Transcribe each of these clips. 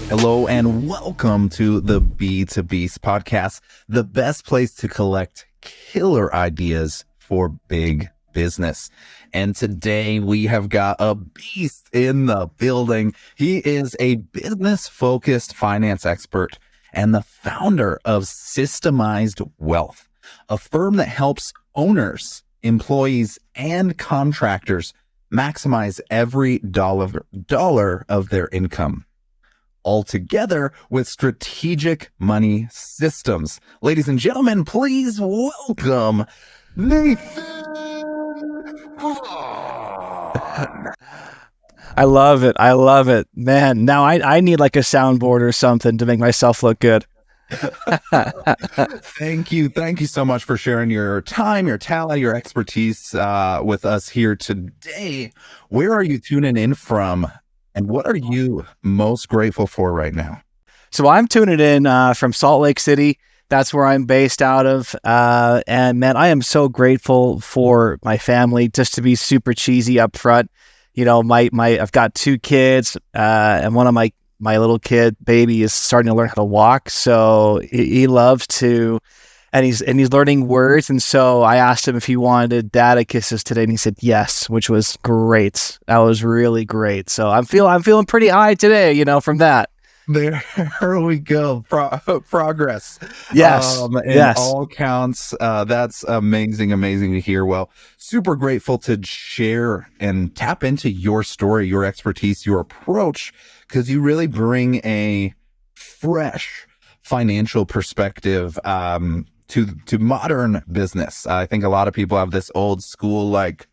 Hello and welcome to the B2Beast podcast, the best place to collect killer ideas for big business. And today we have got a beast in the building. He is a business-focused finance expert and the founder of Systemized Wealth, a firm that helps owners, employees, and contractors maximize every dollar of their income, all together with strategic money systems. Ladies and gentlemen, please welcome Nathan Vaughn. I love it. I love it. Man, now I need like a soundboard or something to make myself look good. Thank you. Thank you so much for sharing your time, your talent, your expertise with us here today. Where are you tuning in from? And what are you most grateful for right now? So I'm tuning in from Salt Lake City. That's where I'm based out of. And man, I am so grateful for my family. Just to be super cheesy up front, you know, I've got two kids, and one of my little kid baby is starting to learn how to walk. So he loves to, and he's learning words. And so I asked him if he wanted data kisses today, and he said yes, which was great. That was really great. So I'm feeling pretty high today, you know, from that. There we go. Progress. Yes. In all counts. That's amazing to hear. Well, super grateful to share and tap into your story, your expertise, your approach, because you really bring a fresh financial perspective to modern business. I think a lot of people have this old school, like,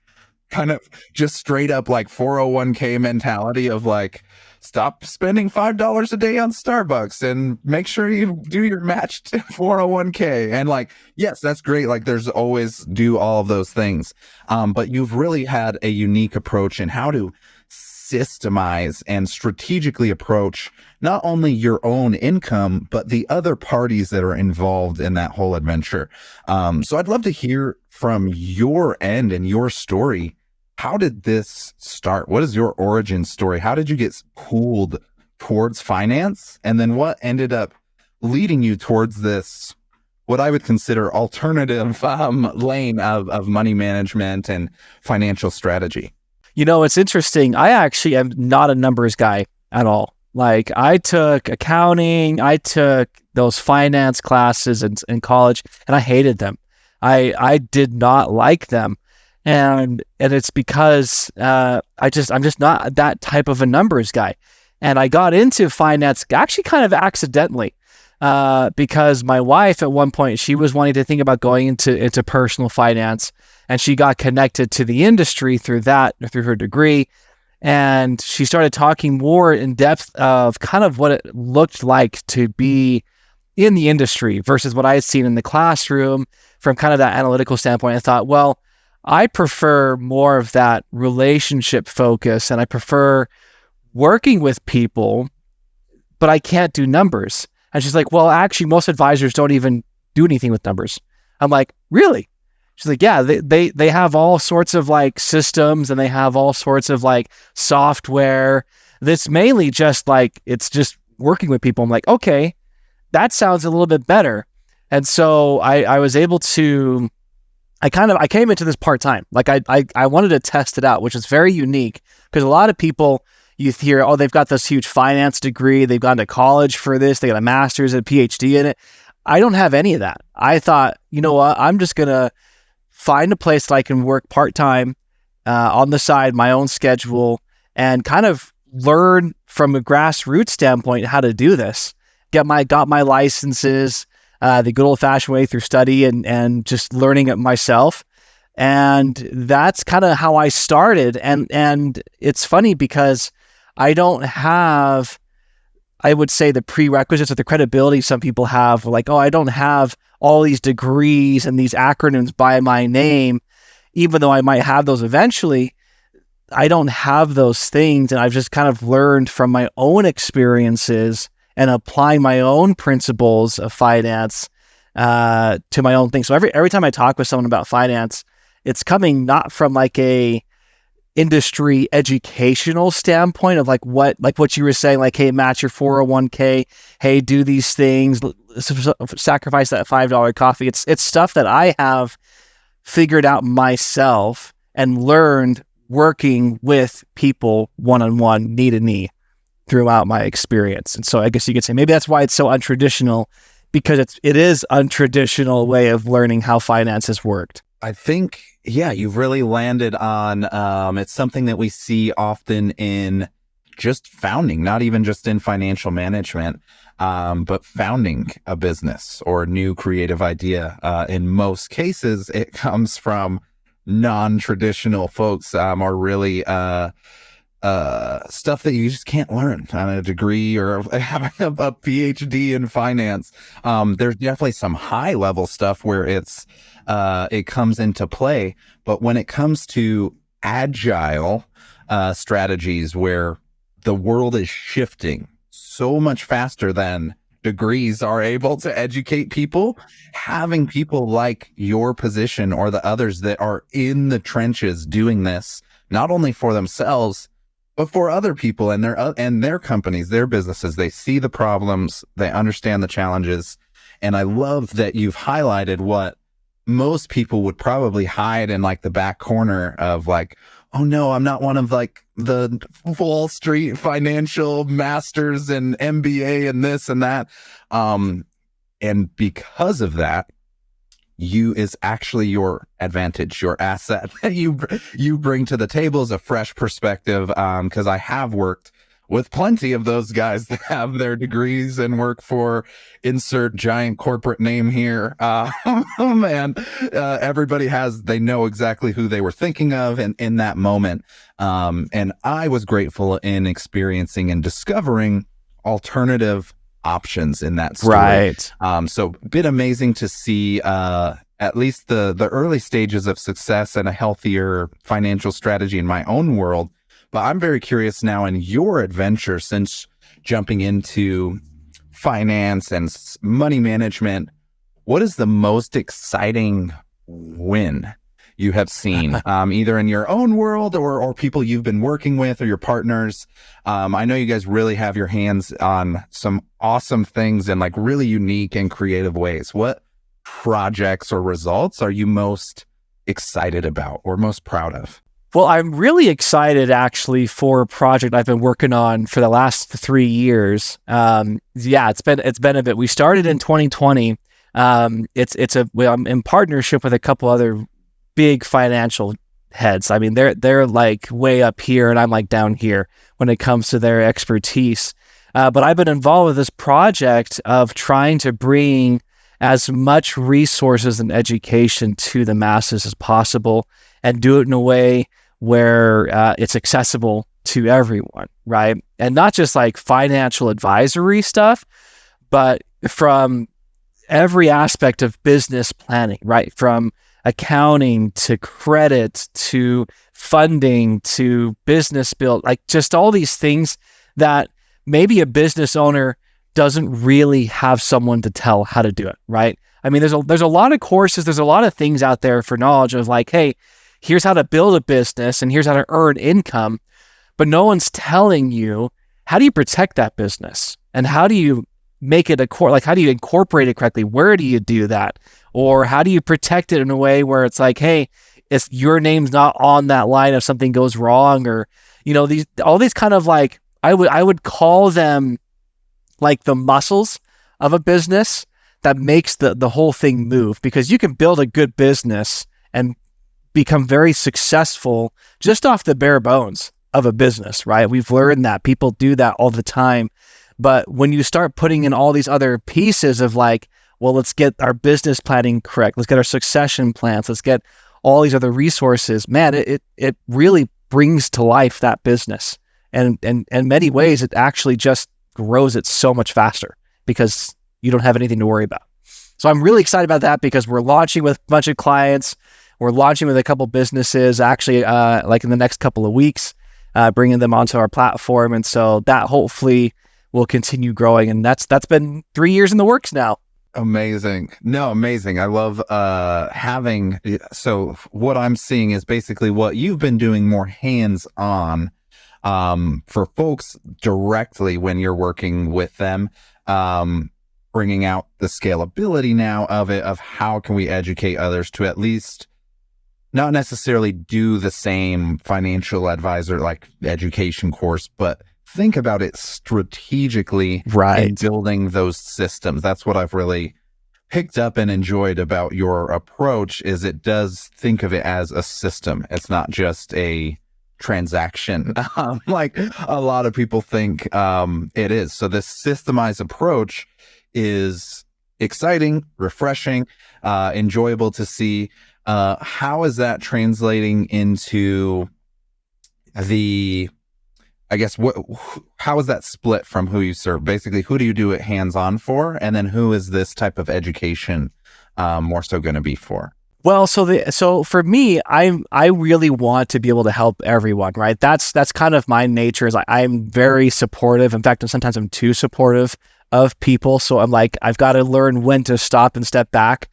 kind of just straight up like 401k mentality of like, stop spending $5 a day on Starbucks and make sure you do your matched 401k. And like, yes, that's great. Like, there's always do all of those things. But you've really had a unique approach in how to systemize and strategically approach not only your own income, but the other parties that are involved in that whole adventure. So I'd love to hear from your end and your story. How did this start? What is your origin story? How did you get pulled towards finance? And then what ended up leading you towards this, what I would consider alternative lane of money management and financial strategy? You know, it's interesting. I actually am not a numbers guy at all. Like, I took accounting, I took those finance classes in college, and I hated them. I did not like them. And it's because I'm just not that type of a numbers guy. And I got into finance actually kind of accidentally because my wife at one point, she was wanting to think about going into personal finance, and she got connected to the industry through her degree. And she started talking more in depth of kind of what it looked like to be in the industry versus what I had seen in the classroom from kind of that analytical standpoint. I thought, well, I prefer more of that relationship focus, and I prefer working with people, but I can't do numbers. And she's like, well, actually, most advisors don't even do anything with numbers. I'm like, really? She's like, yeah, they have all sorts of like systems, and they have all sorts of like software that's mainly just like, it's just working with people. I'm like, okay, that sounds a little bit better. And so I was able to, I came into this part-time. Like I wanted to test it out, which is very unique because a lot of people, you hear, oh, they've got this huge finance degree, they've gone to college for this, they got a master's, a PhD in it. I don't have any of that. I thought, you know what, I'm just going to find a place that I can work part-time on the side, my own schedule, and kind of learn from a grassroots standpoint how to do this. Got my licenses, the good old-fashioned way through study and just learning it myself. And that's kind of how I started. And it's funny because I don't have, I would say, the prerequisites or the credibility some people have. Like, oh, I don't have all these degrees and these acronyms by my name, even though I might have those eventually. I don't have those things. And I've just kind of learned from my own experiences and applying my own principles of finance to my own thing. So every time I talk with someone about finance, it's coming not from like a industry educational standpoint of like what you were saying, like, hey, match your 401k, hey, do these things, sacrifice that $5 coffee. It's stuff that I have figured out myself and learned working with people one-on-one, knee to knee throughout my experience. And so I guess you could say maybe that's why it's so untraditional, because it is untraditional way of learning how finances worked. I think, yeah, you've really landed on, it's something that we see often in just founding, not even just in financial management, but founding a business or a new creative idea. In most cases, it comes from non-traditional folks, or really, stuff that you just can't learn on a degree or having a PhD in finance. There's definitely some high level stuff where it comes into play, but when it comes to agile strategies where the world is shifting so much faster than degrees are able to educate people, having people like your position or the others that are in the trenches doing this, not only for themselves, but for other people and their companies, their businesses. They see the problems, they understand the challenges. And I love that you've highlighted what most people would probably hide in like the back corner of like, oh no, I'm not one of like the Wall Street financial masters and MBA and this and that. And because of that, you is actually your advantage, your asset that you bring to the table as a fresh perspective. Because I have worked with plenty of those guys that have their degrees and work for insert giant corporate name here. Man, everybody they know exactly who they were thinking of in that moment. And I was grateful in experiencing and discovering alternative options in that story. Right. So a bit amazing to see, at least the early stages of success and a healthier financial strategy in my own world. But I'm very curious now in your adventure since jumping into finance and money management, what is the most exciting win you have seen, either in your own world or people you've been working with or your partners? I know you guys really have your hands on some awesome things in like really unique and creative ways. What projects or results are you most excited about or most proud of? Well, I'm really excited actually for a project I've been working on for the last 3 years. It's been a bit. We started in 2020. I'm in partnership with a couple other big financial heads. I mean, they're like way up here and I'm like down here when it comes to their expertise. But I've been involved with this project of trying to bring as much resources and education to the masses as possible and do it in a way where it's accessible to everyone, right? And not just like financial advisory stuff, but from every aspect of business planning, right? From accounting to credit to funding to business build, like just all these things that maybe a business owner doesn't really have someone to tell how to do it, right? I mean, there's a lot of courses, there's a lot of things out there for knowledge of like, hey, here's how to build a business and here's how to earn income, but no one's telling you how do you protect that business and how do you make it how do you incorporate it correctly? Where do you do that? Or how do you protect it in a way where it's like, hey, if your name's not on that line if something goes wrong, or all these kind of like I would call them like the muscles of a business that makes the whole thing move, because you can build a good business and become very successful just off the bare bones of a business, right? We've learned that people do that all the time. But when you start putting in all these other pieces of like, well, let's get our business planning correct, let's get our succession plans, let's get all these other resources, man, it really brings to life that business. And in many ways, it actually just grows it so much faster because you don't have anything to worry about. So I'm really excited about that because we're launching with a bunch of clients. We're launching with a couple businesses actually like in the next couple of weeks, bringing them onto our platform. And so that hopefully will continue growing. And that's been 3 years in the works now. Amazing. No, amazing. I love having, so what I'm seeing is basically what you've been doing more hands on for folks directly when you're working with them, um, bringing out the scalability now of it, of how can we educate others to at least not necessarily do the same financial advisor like education course, but think about it strategically in Right. building those systems. That's what I've really picked up and enjoyed about your approach is it does think of it as a system. It's not just a transaction like a lot of people think it is. So this systemized approach is exciting, refreshing, enjoyable to see. How is that translating into the, I guess, how is that split from who you serve? Basically, who do you do it hands-on for? And then who is this type of education more so going to be for? Well, so for me, I really want to be able to help everyone, right? That's kind of my nature. Is I'm very supportive. In fact, sometimes I'm too supportive of people. So I'm like, I've got to learn when to stop and step back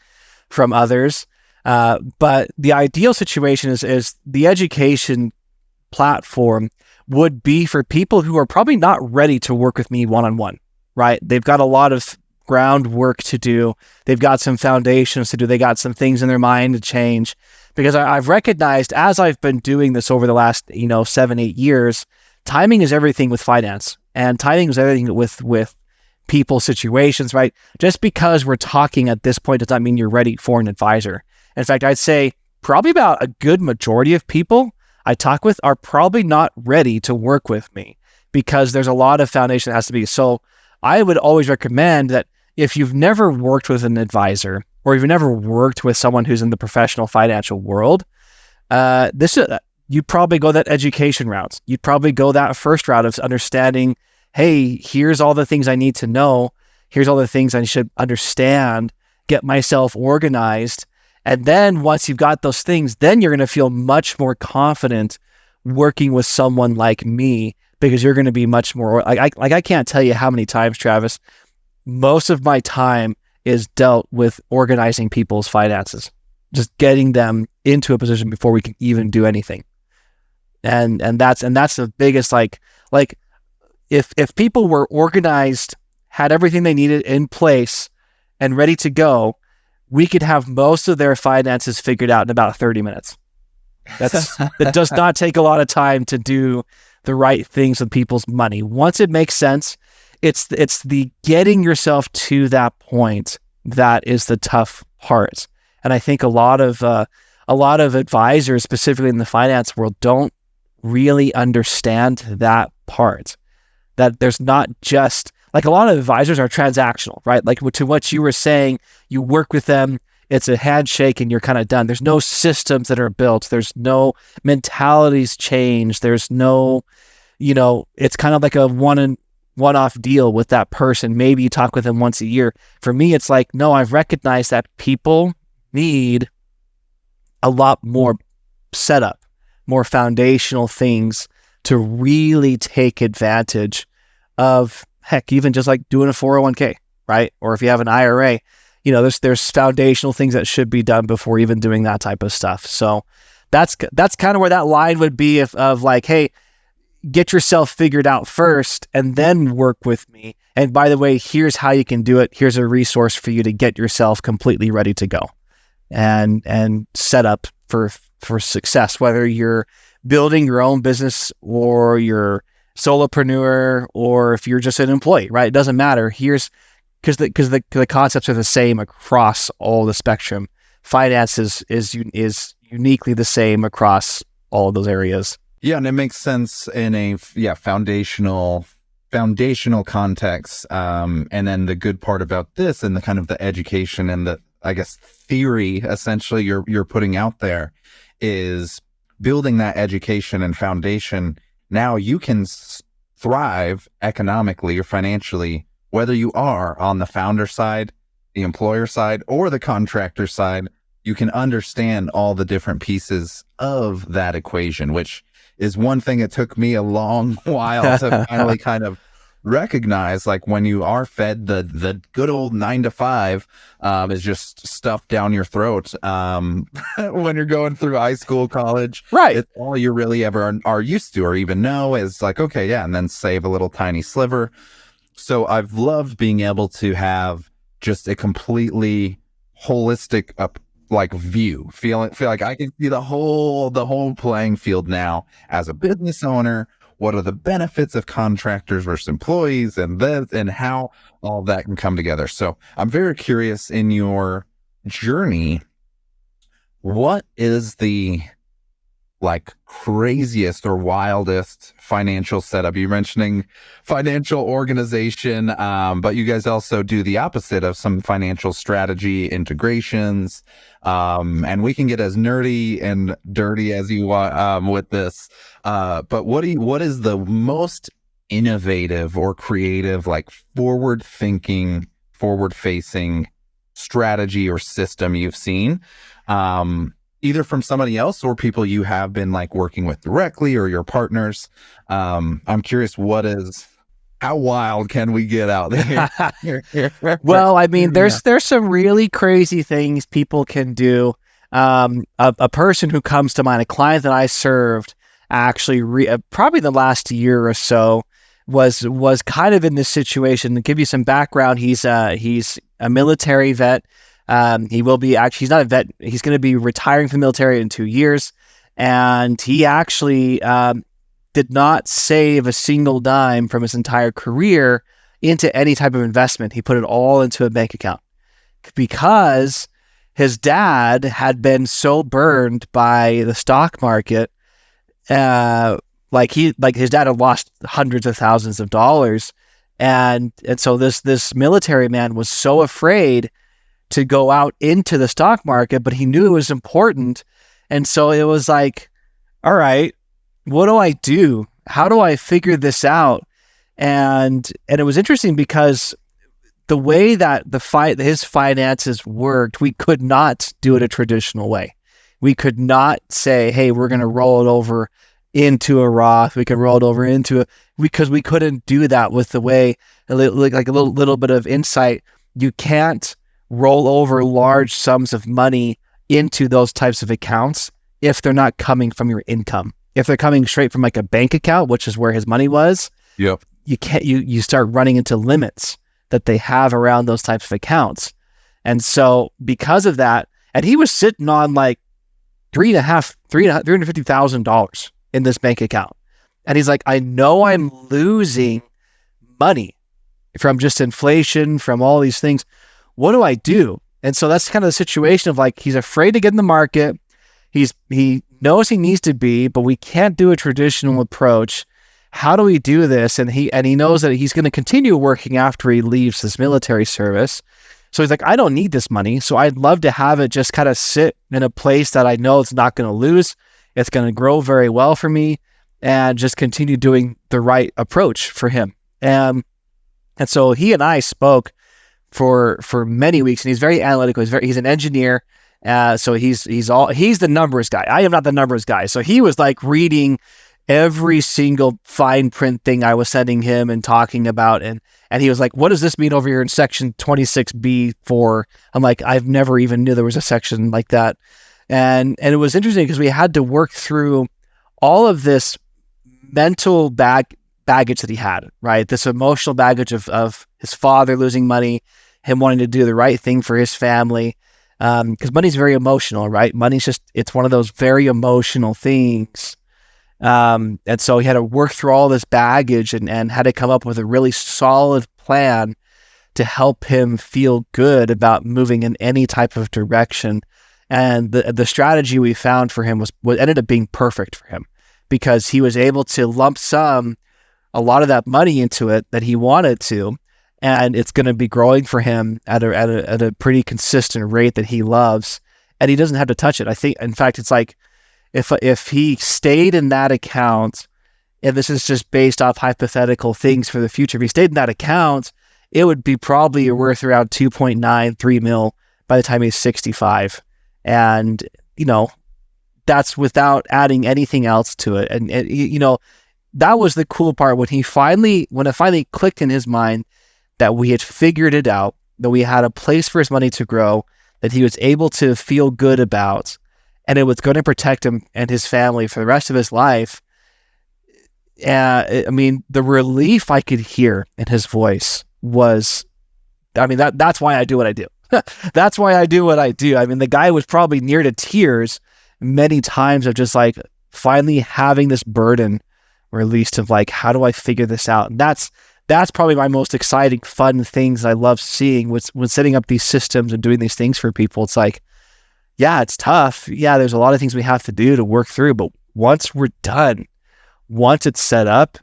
from others. But the ideal situation is the education platform would be for people who are probably not ready to work with me one-on-one, right? They've got a lot of groundwork to do. They've got some foundations to do. They got some things in their mind to change. Because I've recognized as I've been doing this over the last, 7-8 years, timing is everything with finance, and timing is everything with people situations, right? Just because we're talking at this point does not mean you're ready for an advisor. In fact, I'd say probably about a good majority of people I talk with are probably not ready to work with me because there's a lot of foundation that has to be. So I would always recommend that if you've never worked with an advisor or you've never worked with someone who's in the professional financial world, you'd probably go that education route. You'd probably go that first route of understanding, hey, here's all the things I need to know. Here's all the things I should understand, get myself organized. And then once you've got those things, then you're going to feel much more confident working with someone like me because you're going to be much more I can't tell you how many times, Travis, most of my time is dealt with organizing people's finances, just getting them into a position before we can even do anything. And that's the biggest, like if people were organized, had everything they needed in place and ready to go, we could have most of their finances figured out in about 30 minutes. That does not take a lot of time to do the right things with people's money. Once it makes sense, it's the getting yourself to that point that is the tough part. And I think a lot of advisors, specifically in the finance world, don't really understand that part. That there's not just like a lot of advisors are transactional, right? Like to what you were saying, you work with them, it's a handshake and you're kind of done. There's no systems that are built. There's no mentalities change. There's no, it's kind of like a one-off deal with that person. Maybe you talk with them once a year. For me, it's like, no, I've recognized that people need a lot more setup, more foundational things to really take advantage of, heck, even just like doing a 401k, right? Or if you have an IRA, there's foundational things that should be done before even doing that type of stuff. So that's kind of where that line would be of like, hey, get yourself figured out first and then work with me. And by the way, here's how you can do it. Here's a resource for you to get yourself completely ready to go and set up for success, whether you're building your own business or you're solopreneur or if you're just an employee, right? It doesn't matter. Here's because the concepts are the same across all the spectrum. Finance is uniquely the same across all of those areas. Yeah, and it makes sense in a foundational context. And then the good part about this and the kind of the education and the, I guess, theory essentially you're putting out there is building that education and foundation. Now you can thrive economically or financially, whether you are on the founder side, the employer side, or the contractor side. You can understand all the different pieces of that equation, which is one thing it took me a long while to finally kind of recognize, like, when you are fed the good old 9 to 5 is just stuffed down your throat when you're going through high school, college. Right. It's all you really ever are used to or even know is like, okay, yeah, and then save a little tiny sliver. So I've loved being able to have just a completely holistic like feel like I can see the whole playing field now as a business owner. What are the benefits of contractors versus employees, and how all that can come together. So I'm very curious, in your journey, what is the like craziest or wildest financial setup? You're mentioning financial organization, but you guys also do the opposite of some financial strategy integrations. And we can get as nerdy and dirty as you want with this. But what is the most innovative or creative, like forward facing strategy or system you've seen? Either from somebody else or people you have been like working with directly or your partners. I'm curious, how wild can we get out there? Well, I mean, there's some really crazy things people can do. A person who comes to mind, a client that I served, actually, probably the last year or so, was kind of in this situation. To give you some background, he's a military vet. He will be he's not a vet. He's going to be retiring from the military in 2 years. And he actually did not save a single dime from his entire career into any type of investment. He put it all into a bank account because his dad had been so burned by the stock market. Like his dad had lost hundreds of thousands of dollars. And so this military man was so afraid to go out into the stock market, but he knew it was important. And so it was like, all right, what do I do? How do I figure this out? And it was interesting because the way that his finances worked, we could not do it a traditional way. We could not say, hey, we're going to roll it over into a Roth. We could roll it over because we couldn't do that with the way, like a little bit of insight. You can't roll over large sums of money into those types of accounts if they're not coming from your income. If they're coming straight from like a bank account, which is where his money was, yep, you can't. You start running into limits that they have around those types of accounts. And so because of that, and he was sitting on like $350,000 in this bank account, and he's like, I know I'm losing money from just inflation, from all these things. What do I do? And so that's kind of the situation of like, he's afraid to get in the market. He knows he needs to be, but we can't do a traditional approach. How do we do this? And he knows that he's going to continue working after he leaves this military service. So he's like, I don't need this money. So I'd love to have it just kind of sit in a place that I know it's not going to lose. It's going to grow very well for me, and just continue doing the right approach for him. And so he and I spoke for many weeks, and he's very analytical. He's an engineer. So he's the numbers guy. I am not the numbers guy. So he was like reading every single fine print thing I was sending him and talking about. And he was like, what does this mean over here in section 26B4? I'm like, I've never even knew there was a section like that. And it was interesting because we had to work through all of this mental baggage that he had, right? This emotional baggage of his father losing money, him wanting to do the right thing for his family. Because money's very emotional, right? It's one of those very emotional things. And so he had to work through all this baggage and had to come up with a really solid plan to help him feel good about moving in any type of direction. And the strategy we found for him was ended up being perfect for him, because he was able to lump sum a lot of that money into it that he wanted to, and it's going to be growing for him at a pretty consistent rate that he loves, and he doesn't have to touch it. I think, in fact, it's like if he stayed in that account, and this is just based off hypothetical things for the future, if he stayed in that account, it would be probably worth around 2.93 mil by the time he's 65. And, that's without adding anything else to it. And that was the cool part when it finally clicked in his mind that we had figured it out, that we had a place for his money to grow, that he was able to feel good about, and it was going to protect him and his family for the rest of his life. I mean, the relief I could hear in his voice was, I mean, that's why I do what I do. That's why I do what I do. I mean, the guy was probably near to tears many times of just like finally having this burden released of like, how do I figure this out? And that's probably my most exciting, fun things I love seeing when setting up these systems and doing these things for people. It's like, yeah, it's tough. Yeah, there's a lot of things we have to do to work through, but once we're done, once it's set up,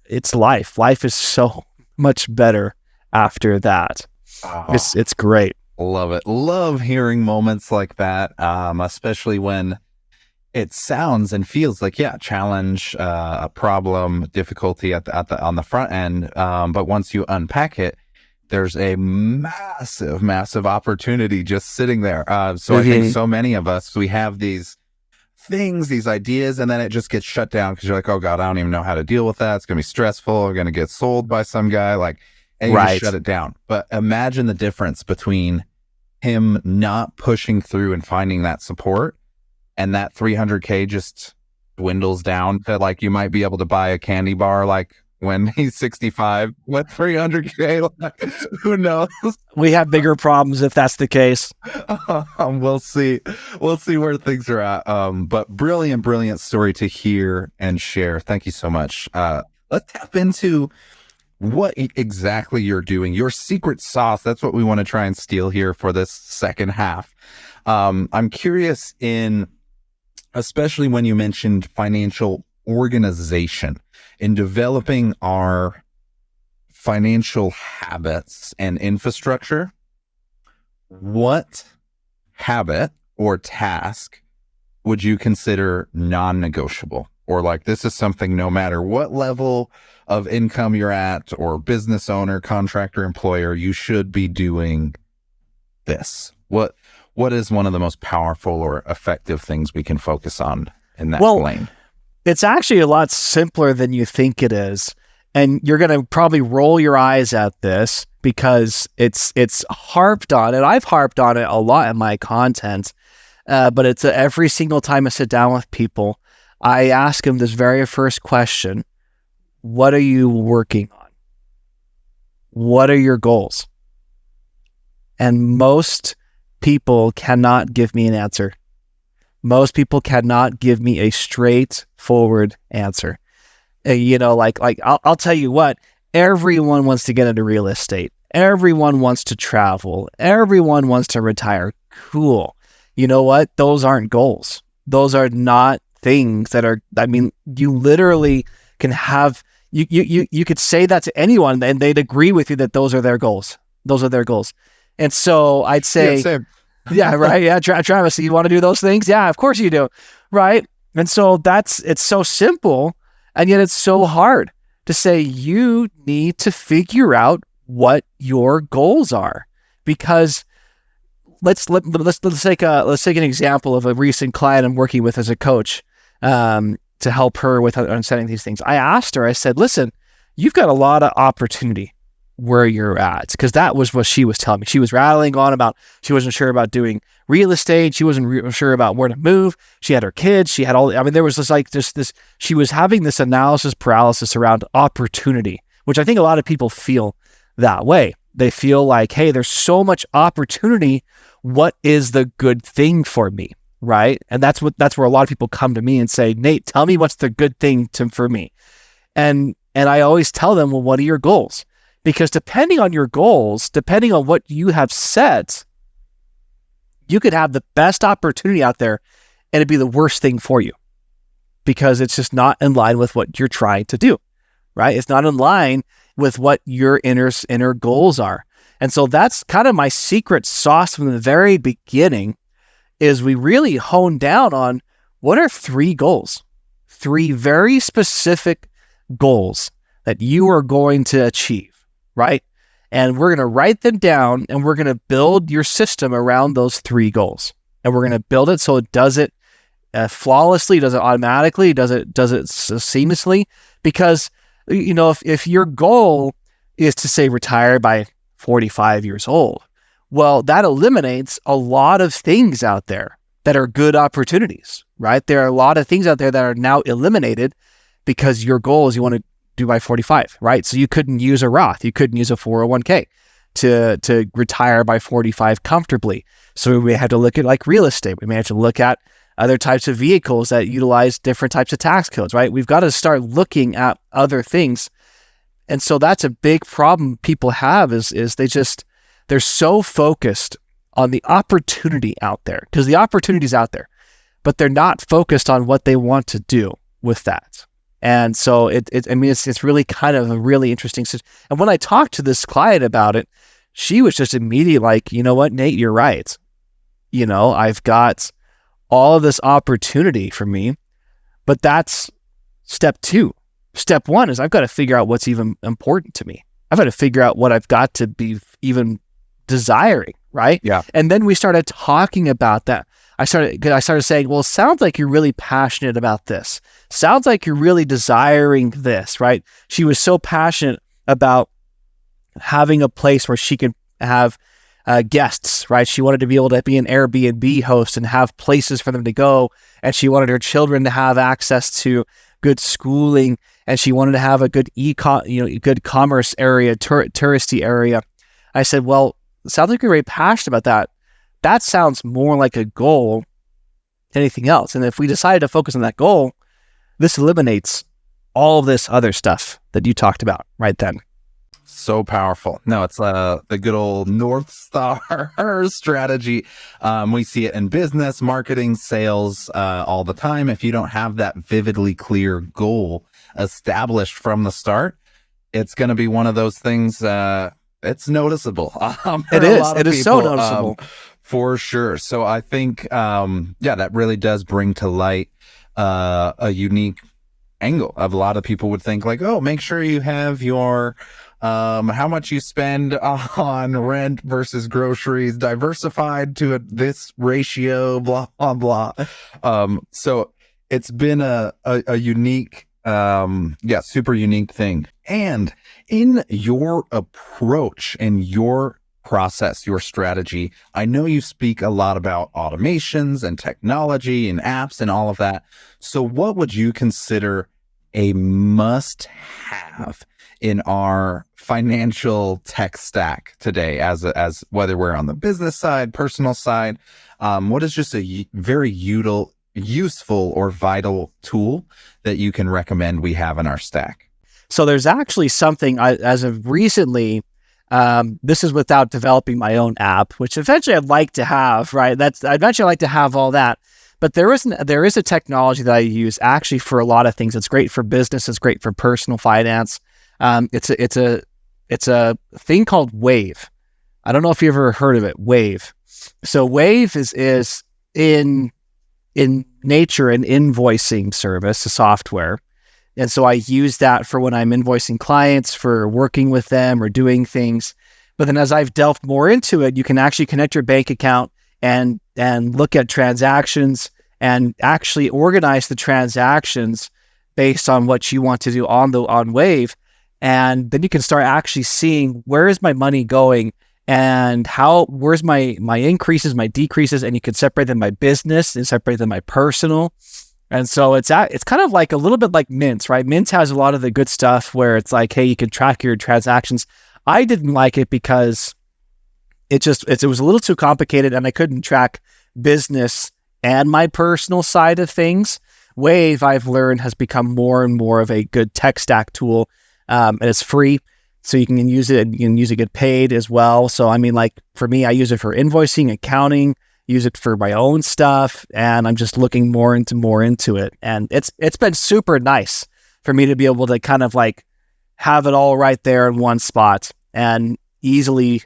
it's life. Life is so much better after that. Oh, It's great. love it. Love hearing moments like that, especially when it sounds and feels like, yeah, challenge, a problem, difficulty on the front end. But once you unpack it, there's a massive, massive opportunity just sitting there. So I think so many of us, we have these things, these ideas, and then it just gets shut down because you're like, oh God, I don't even know how to deal with that. It's going to be stressful. I'm going to get sold by some guy. Like, and you just shut it down. But imagine the difference between him not pushing through and finding that support, and that 300K just dwindles down to like, you might be able to buy a candy bar like when he's 65 with 300K. Like, who knows? We have bigger problems if that's the case. We'll see. We'll see where things are at. But brilliant story to hear and share. Thank you so much. Let's tap into what exactly you're doing, your secret sauce. That's what we want to try and steal here for this second half. I'm curious especially when you mentioned financial organization, in developing our financial habits and infrastructure. What habit or task would you consider non-negotiable? Or like, this is something no matter what level of income you're at, or business owner, contractor, employer, you should be doing this. What is one of the most powerful or effective things we can focus on in that lane? It's actually a lot simpler than you think it is. And you're going to probably roll your eyes at this because it's harped on, and I've harped on it a lot in my content. But it's every single time I sit down with people, I ask them this very first question: what are you working on? What are your goals? And most people cannot give me an answer. Most people cannot give me a straightforward answer. I'll tell you what, everyone wants to get into real estate. Everyone wants to travel. Everyone wants to retire. Cool. You know what? Those aren't goals. Those are not things that are, I mean, you literally can have, you could say that to anyone and they'd agree with you that those are their goals. Those are their goals. And so I'd say, yeah, right. Yeah. Travis, you want to do those things? Yeah, of course you do. Right. And so it's so simple, and yet it's so hard to say you need to figure out what your goals are, because let's take an example of a recent client I'm working with as a coach, to help her with understanding these things. I asked her, I said, listen, you've got a lot of opportunity where you're at, because that was what she was telling me. She was rattling on about, she wasn't sure about doing real estate. She wasn't sure about where to move. She had her kids. She had there was this, she was having this analysis paralysis around opportunity, which I think a lot of people feel that way. They feel like, hey, there's so much opportunity. What is the good thing for me? Right. And that's where a lot of people come to me and say, Nate, tell me what's the good thing for me. And I always tell them, well, what are your goals? Because depending on your goals, depending on what you have set, you could have the best opportunity out there and it'd be the worst thing for you, because it's just not in line with what you're trying to do, right? It's not in line with what your inner goals are. And so that's kind of my secret sauce from the very beginning, is we really hone down on what are 3 goals, 3 very specific goals that you are going to achieve. Right? And we're going to write them down, and we're going to build your system around those 3 goals. And we're going to build it so it does it flawlessly? Does it automatically? Does it seamlessly? Because if your goal is to say retire by 45 years old, well, that eliminates a lot of things out there that are good opportunities, right? There are a lot of things out there that are now eliminated because your goal is you want to do by 45, right? So you couldn't use a Roth, you couldn't use a 401k to retire by 45 comfortably. So we had to look at like real estate. We may have to look at other types of vehicles that utilize different types of tax codes, right? We've got to start looking at other things. And so that's a big problem people have is they're so focused on the opportunity out there, because the opportunity's out there, but they're not focused on what they want to do with that. And so it's really kind of a really interesting. And when I talked to this client about it, she was just immediately like, you know what, Nate, you're right. I've got all of this opportunity for me, but that's step 2. Step 1 is I've got to figure out what's even important to me. I've got to figure out what I've got to be even desiring, right? Yeah. And then we started talking about that. I started saying, well, it sounds like you're really passionate about this. Sounds like you're really desiring this, right? She was so passionate about having a place where she could have guests, right? She wanted to be able to be an Airbnb host and have places for them to go. And she wanted her children to have access to good schooling. And she wanted to have a good good commerce area, touristy area. I said, well, it sounds like you're very passionate about that. That sounds more like a goal than anything else. And if we decide to focus on that goal, this eliminates all of this other stuff that you talked about right then. So powerful. No, it's the good old North Star strategy. We see it in business, marketing, sales all the time. If you don't have that vividly clear goal established from the start, it's going to be one of those things. It's noticeable. It is. It is so noticeable. For sure. So I think, that really does bring to light a unique angle of a lot of people would think like, oh, make sure you have your how much you spend on rent versus groceries diversified to this ratio, blah, blah, blah. So it's been a unique, super unique thing. And in your approach and your process, your strategy, I know you speak a lot about automations and technology and apps and all of that. So what would you consider a must-have in our financial tech stack today, as whether we're on the business side, personal side? What is just a very useful or vital tool that you can recommend we have in our stack? So there's actually something as of recently, this is without developing my own app, which eventually I'd like to have, right? I'd eventually like to have all that. But there is a technology that I use actually for a lot of things. It's great for business. It's great for personal finance. It's a thing called Wave. I don't know if you ever heard of it. Wave. So Wave is in nature an invoicing service, a software. And so I use that for when I'm invoicing clients, for working with them or doing things. But then as I've delved more into it, you can actually connect your bank account and look at transactions and actually organize the transactions based on what you want to do on Wave. And then you can start actually seeing, where is my money going and where's my increases, my decreases, and you can separate them by business and separate them by personal. And so it's kind of like a little bit like Mint, right? Mint has a lot of the good stuff where it's like, hey, you can track your transactions. I didn't like it because it was a little too complicated and I couldn't track business and my personal side of things. Wave, I've learned, has become more and more of a good tech stack tool. And it's free, so you can use it and you can use it, get paid as well. So, I mean, like for me, I use it for invoicing, accounting, use it for my own stuff, and I'm just looking more into it. And it's been super nice for me to be able to kind of like have it all right there in one spot and easily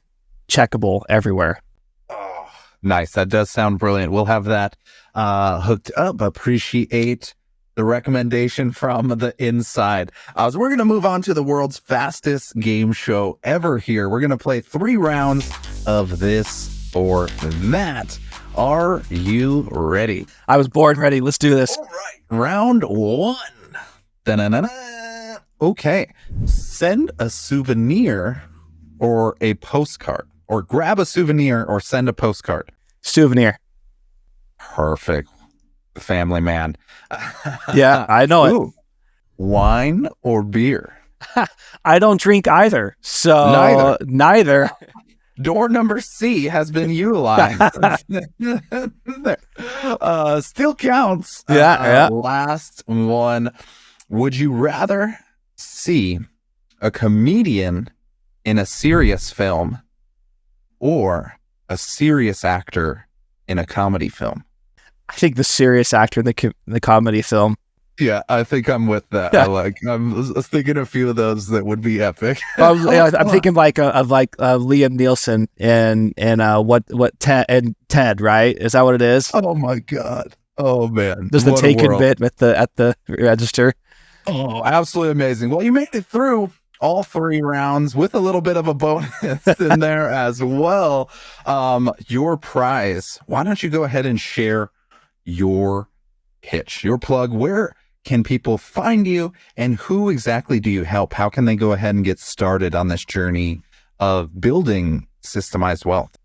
checkable everywhere. Oh, nice. That does sound brilliant. We'll have that hooked up. Appreciate the recommendation from the inside. So we're going to move on to the world's fastest game show ever here. We're going to play 3 rounds of this or that. Are you ready? I was born ready. Let's do this. All right. Round one. Da-na-na-na. Okay. Send a souvenir or a postcard, or grab a souvenir or send a postcard. Souvenir. Perfect. Family man. Yeah, I know it. Ooh. Wine or beer? I don't drink either. So neither. Door number C has been utilized. Still counts. Yeah. Last one. Would you rather see a comedian in a serious film or a serious actor in a comedy film? I think the serious actor in the comedy film. Yeah, I think I'm with that. Yeah. I was thinking a few of those that would be epic. I'm thinking of Liam Nielsen and Ted, right? Is that what it is? Oh my God. Oh man. There's the What a Taken world. bit at the register. Oh, absolutely amazing. Well, you made it through all 3 rounds with a little bit of a bonus in there as well. Your prize. Why don't you go ahead and share your pitch, your plug? Where can people find you, and who exactly do you help? How can they go ahead and get started on this journey of building systemized wealth?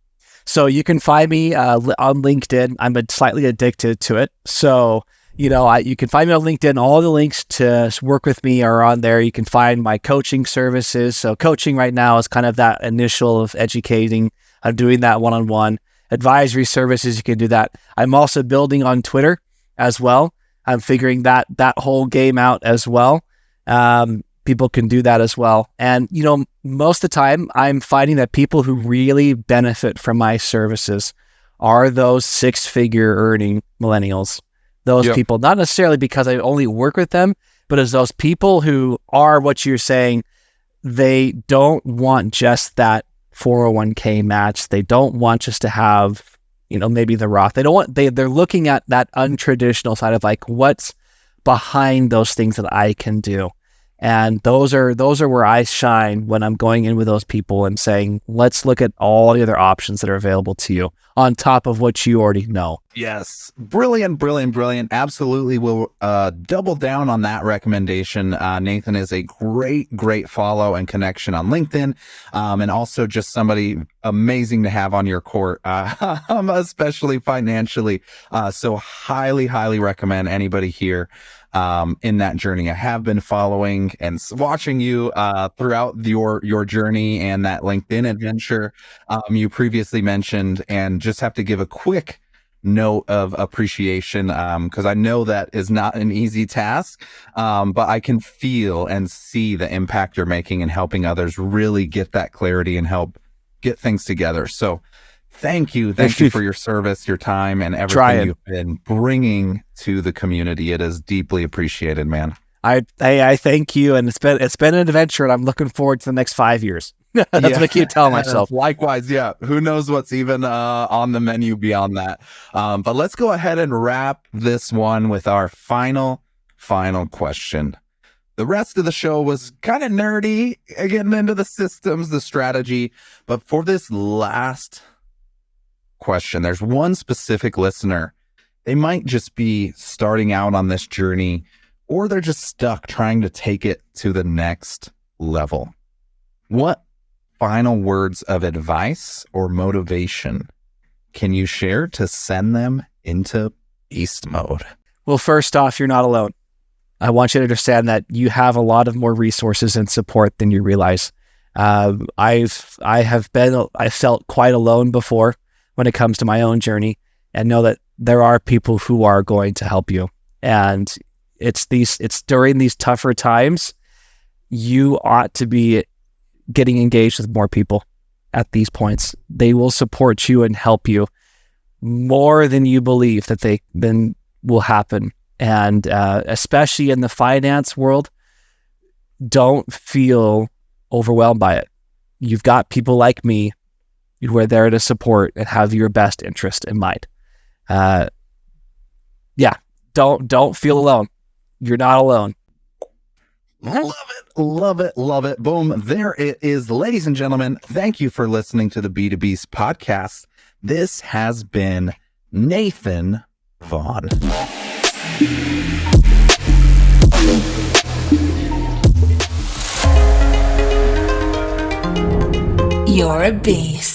So you can find me on LinkedIn. I'm slightly addicted to it. So, you can find me on LinkedIn. All the links to work with me are on there. You can find my coaching services. So coaching right now is kind of that initial of educating. I'm doing that one-on-one. Advisory services, you can do that. I'm also building on Twitter as well. I'm figuring that whole game out as well. People can do that as well. And, most of the time I'm finding that people who really benefit from my services are those 6-figure earning millennials. Those people, not necessarily because I only work with them, but as those people who are what you're saying, they don't want just that 401k match. They don't want just to have, maybe the Roth. They're looking at that untraditional side of like, what's behind those things that I can do. And those are where I shine when I'm going in with those people and saying, let's look at all the other options that are available to you on top of what you already know. Yes. Brilliant. Absolutely. We'll double down on that recommendation. Nathan is a great follow and connection on LinkedIn. And also just somebody amazing to have on your court, especially financially. So highly recommend anybody here in that journey. I have been following and watching you throughout your journey and that LinkedIn adventure you previously mentioned, and just have to give a quick note of appreciation because I know that is not an easy task, but I can feel and see the impact you're making in helping others really get that clarity and help get things together. So thank you for your service, your time, and everything you've been bringing to the community. It is deeply appreciated, man. I thank you, and it's been an adventure, and I'm looking forward to the next 5 years. That's what I keep telling myself. Likewise, yeah. Who knows what's even on the menu beyond that? But let's go ahead and wrap this one with our final question. The rest of the show was kind of nerdy, getting into the systems, the strategy. But for this last question, there's one specific listener. They might just be starting out on this journey, or they're just stuck trying to take it to the next level. What final words of advice or motivation can you share to send them into beast mode? Well, first off, you're not alone. I want you to understand that you have a lot of more resources and support than you realize. I felt quite alone before when it comes to my own journey, and know that there are people who are going to help you. And it's during these tougher times, you ought to be getting engaged with more people at these points. They will support you and help you more than you believe that then will happen. And especially in the finance world, don't feel overwhelmed by it. You've got people like me who are there to support and have your best interest in mind. Don't feel alone. You're not alone. Love it. Boom. There it is. Ladies and gentlemen, thank you for listening to the B2Beast podcast. This has been Nathan Vaughn. You're a beast.